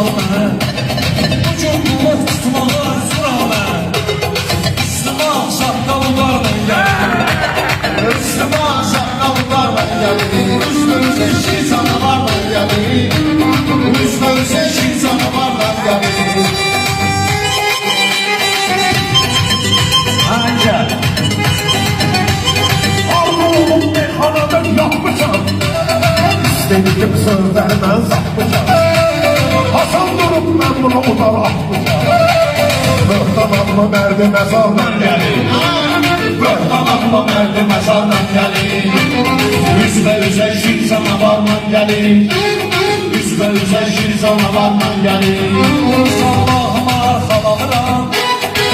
salma Ucun bulmak tutmalar surama Üstüma şapkalılarla gel Üstüma şapkalılarla geldi Üstümüze şiir canavarla geldi Üstümüze şiir canavarla geldi Ancak Allah'ım meyhanada yapmışam İstediğim sözlerden sapmışam Hasan durup ben bunu utar atmışam Böhtanatlı merdi mezardan gelir Böhtanatlı merdi mezardan gelir Üstə üzə şir canavarla gelir Üstə üzə şir canavarla gelir Allah'ıma arxalanıram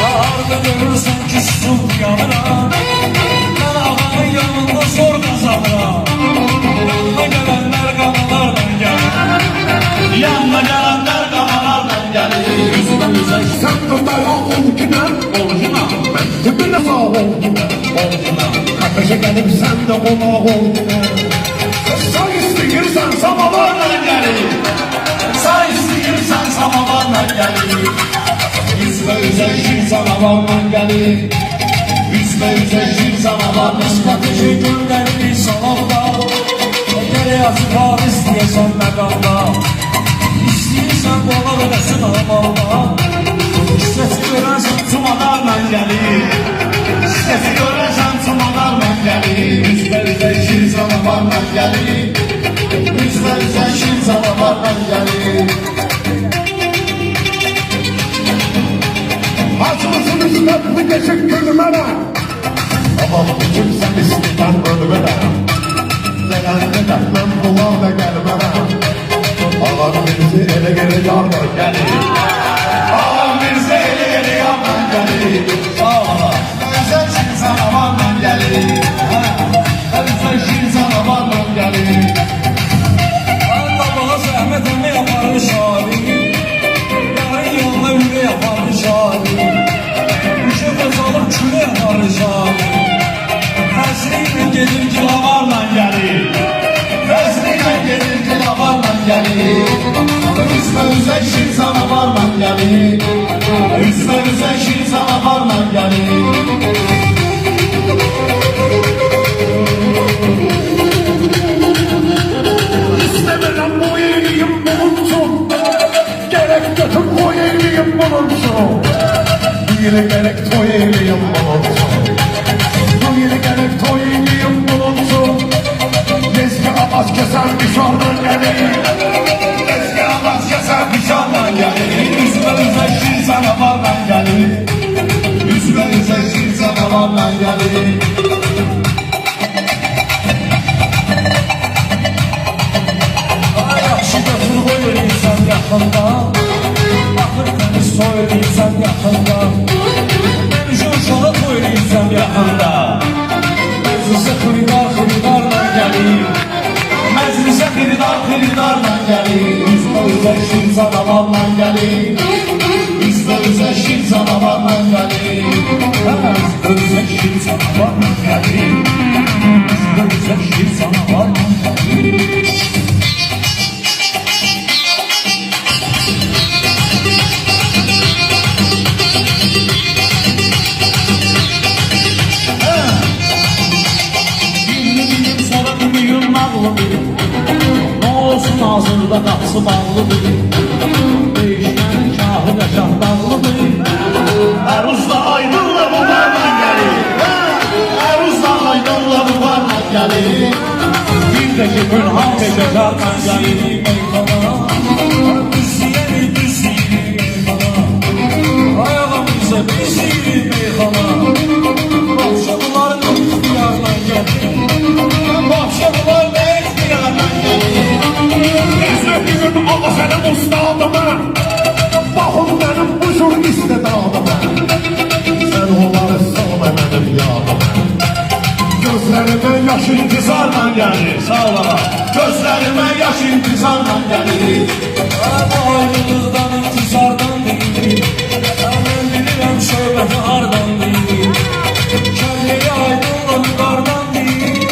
Harda görürsən ki susub yanıram Mən ağanın yanında zor qazanıram Yanına gələnlər qanalarla gəlir Yanına gelenler kanalardan gelir Üstə üzə sen de dayan orijinal Orijinal Ben tipine sağ orijinal Orijinal Ateşe gelip sen de ona orijinal Sen istiyorsan samalarla gelir Sen istiyorsan samalarla gelir Üstə üzə şir canavarla gelir Üstə üzə şir canavarla Strateji gönderdi salonda Gerek açık var isteyesen məqamda İstəyirsən bola verəsin amalda Sesi görürsen tumalarla gelir Sesi görürsen tumalarla gelir Üstə üzə şir canavarla gelir Üstə üzə şir canavarla gelir Açılsın üstadlı geçik gülmene Aman kimsen isteyen ölmene Gelende dertmem bulan da gelmene Ağam birisi ele geri yardan gelir Ağam birisi ele geri yardan gelir Ağam Özel şir canavarla gelir Özel şir canavarla gelir Tabağa zəhmət əmi yaparmış abi Yarın yoluna ürə yaparmış abi Üşə qazalım külə yaparmış abi Həsriyle gedir ki Lavarla gelir Fezliyle gelir ki lavarla gelir Üstə üzə şir canavarla gelir Üstə üzə şir canavarla gelir İstemiyorum bu iyiliğim bulunsun Gerek götür o iyiliğim bulunsun Bu yine gerek o iyiliğim bulunsun Bu yine gerek o iyiliğim bulunsun Eski ağaç keser dışarıdan gelir Eski ağaç keser dışarıdan gelir Üstə üzə şir canavarla gelir Üstə üzə şir canavarla gelir Yaxşı götür qoy eləyirsən yaxında Baxır təmiz soy eləyirsən yaxında Məncə uşağı toy eləyirsən yaxında Məclisə xiridarla gəlir Məclisə xiridarla gelir Üstə üzə şir canavarla gelir Üstə üzə şir canavarla gelir Üstə üzə şir canavarla gəlir Üstə üzə şir canavarla gəlir Hazırda qapısı bağlıdır Değişmənin kahı qəşah bağlıdır Əruz da aydınla bu varla gelir Əruz da aydınla bu varla gelir Bir də ki Gülhan Peşəkarla gəlir meykana Düzləyəni meykana Ayağımıza bizləyir meykana Bahçalıların ixtiyarla gəlir Bahçalıların ixtiyarla gəlir Gözlüğün ama senin ustadıma Bakın benim bu cür istedadıma Sen onları salma benim yadıma Gözlerime yaş intizarla gelir Sağ ol ama Gözlerime yaş intizarla gelir Ayrılıqdan intizardan deyil Mən bilirəm söhbəti hardan deyil Kəlləyə aydınla qardan deyil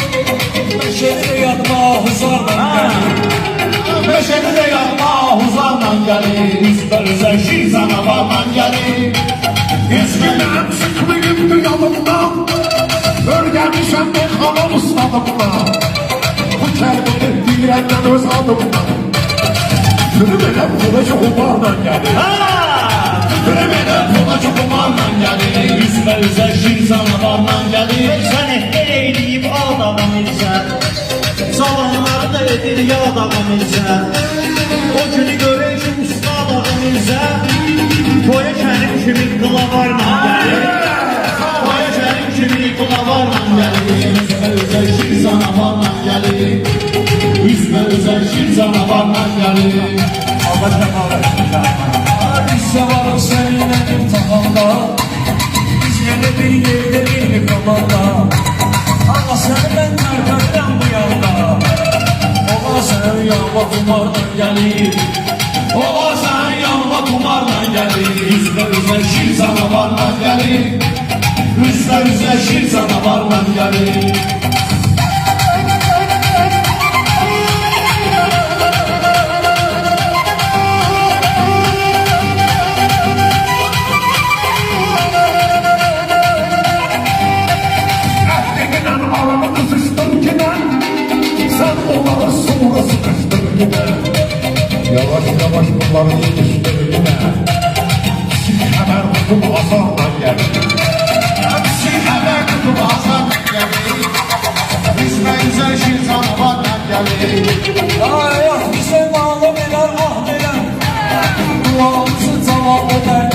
Meşəli də yatma huzardan gəlir Meşeli de yapma huzarla gelir Üstə üzə şir canavarla gelir Eskiden sıkmayayım yanımdan Örgemişem ben hanım ıstadımla Bu kelimeyi direnden öz adımla Gülüm elə bulacı umarla gelir Gülüm elə bulacı umarla gelir Üstə üzə şir canavarla gelir Sən ehdir eyləyib adamı ilsən Salanları da edir yad ağam ilsən O günü görək ki ustad ağam ilsən Toya kərim kimi qılavarla gəlir Toya kərim kimi qılavarla gəlir Üstə üzə şir canavarla gelir Üstə üzə şir canavarla gelir Allah şəfalı Bizə varıq səninlə imtihanda Biz yenə bir yerdə bir mikromanda Ama səni mən tərpətdən bu yanda Ola sənin yanma kumardan gəlir Ola sən yanma kumarla gelir Üstə üzə şir canavarla gelir Üstə üzə şir canavarla gelir Erdeğinen aramı kızıştır giden Sen onları sonra sıkıştır yine Yavaş yavaş bunları yetiştir yine Siz hemen tutum azarla gelir Hepsi haber tutup azarla gelir Üstə üzə şir canavarla gelir Ay ah bizə nalım elər ah verər Duamızı cavab edər